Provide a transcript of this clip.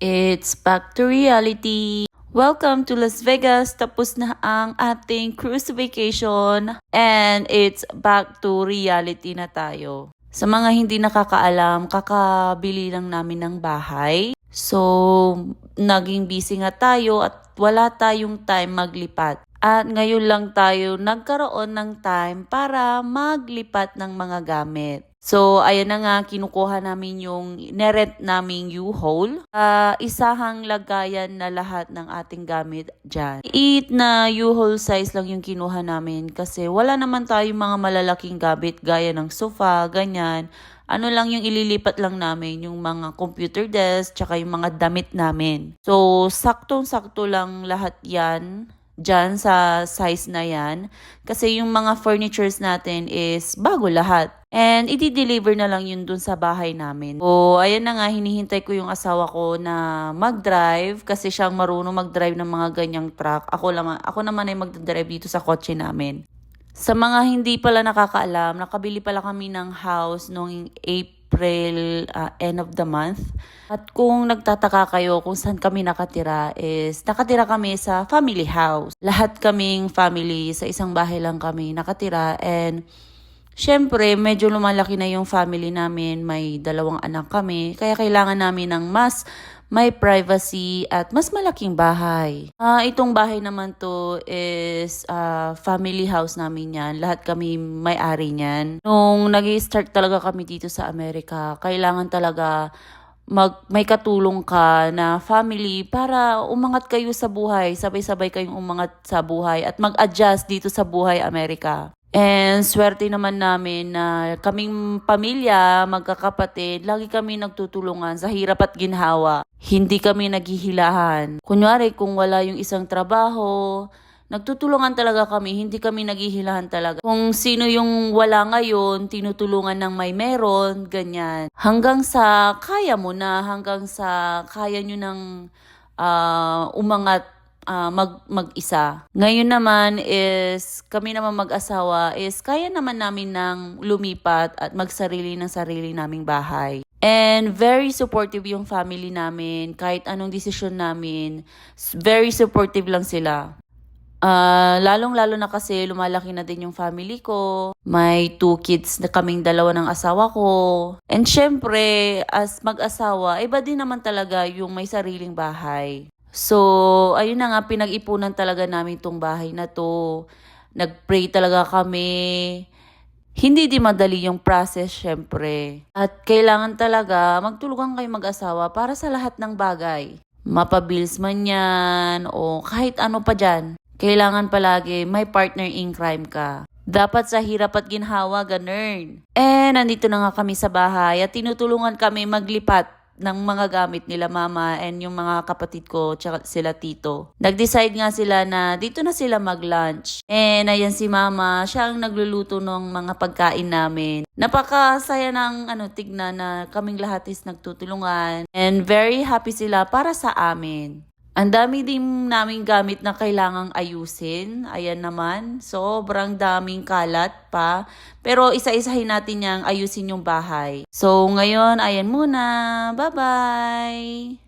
It's back to reality. Welcome to Las Vegas. Tapos na ang ating cruise vacation and it's back to reality na tayo. Sa mga hindi nakakaalam, kakabili lang namin ng bahay. So, naging busy nga tayo at wala tayong time maglipat. At ngayon lang tayo nagkaroon ng time para maglipat ng mga gamit. So, ayan na nga, kinukuha namin yung nerent naming U-Haul. Isahang lagayan na lahat ng ating gamit dyan. Liit na U-Haul size lang yung kinuha namin kasi wala naman tayong mga malalaking gamit gaya ng sofa, ganyan. Ano lang yung ililipat lang namin, yung mga computer desk, tsaka yung mga damit namin. So, saktong-sakto lang lahat yan dyan sa size na yan. Kasi yung mga furnitures natin is bago lahat. And i-deliver na lang yun dun sa bahay namin. So, ayan na nga, hinihintay ko yung asawa ko na mag-drive kasi siyang marunong mag-drive ng mga ganyang truck. Ako naman ay mag-drive dito sa kotse namin. Sa mga hindi pala nakakaalam, nakabili pala kami ng house noong April, end of the month. At kung nagtataka kayo kung saan kami nakatira is nakatira kami sa family house. Lahat kaming family, sa isang bahay lang kami nakatira and syempre, medyo lumalaki na yung family namin, may 2 anak kami, kaya kailangan namin ng mas may privacy at mas malaking bahay. Itong bahay naman to is family house namin yan. Lahat kami may-ari niyan. Nung nag-start talaga kami dito sa Amerika, kailangan talaga may katulong ka na family para umangat kayo sa buhay. Sabay-sabay kayong umangat sa buhay at mag-adjust dito sa buhay Amerika. And swerte naman namin na kaming pamilya, magkakapatid, lagi kami nagtutulungan sa hirap at ginhawa. Hindi kami naghihilahan. Kunyari, kung wala yung isang trabaho, nagtutulungan talaga kami, hindi kami naghihilahan talaga. Kung sino yung wala ngayon, tinutulungan ng may meron, ganyan. Hanggang sa kaya mo na, hanggang sa kaya nyo ng umangat mag-isa. Ngayon naman is, kami naman mag-asawa is, kaya naman namin ng lumipat at magsarili ng sarili naming bahay. And very supportive yung family namin. Kahit anong desisyon namin, very supportive lang sila. Lalong-lalo na kasi lumalaki na din yung family ko. May 2 kids na kaming 2 ng asawa ko. And syempre, as mag-asawa, iba din naman talaga yung may sariling bahay. So, ayun na nga, pinag-ipunan talaga namin tong bahay na to. Nag-pray talaga kami. Hindi di madali yung process, syempre. At kailangan talaga magtulungan kayo mag-asawa para sa lahat ng bagay. Mapabils man yan o kahit ano pa dyan. Kailangan palagi may partner in crime ka. Dapat sa hirap at ginhawa, ganun. Nandito na nga kami sa bahay at tinutulungan kami maglipat ng mga gamit nila mama and yung mga kapatid ko tsaka sila tito. Nag-decide nga sila na dito na sila mag-lunch. Ayan si mama, siya ang nagluluto ng mga pagkain namin. Napakasaya ng tignan na kaming lahat is nagtutulungan and very happy sila para sa amin. Ang dami din naming gamit na kailangang ayusin. Ayan naman, sobrang daming kalat pa. Pero isa-isahin natin yang ayusin yung bahay. So ngayon, ayan muna. Bye-bye!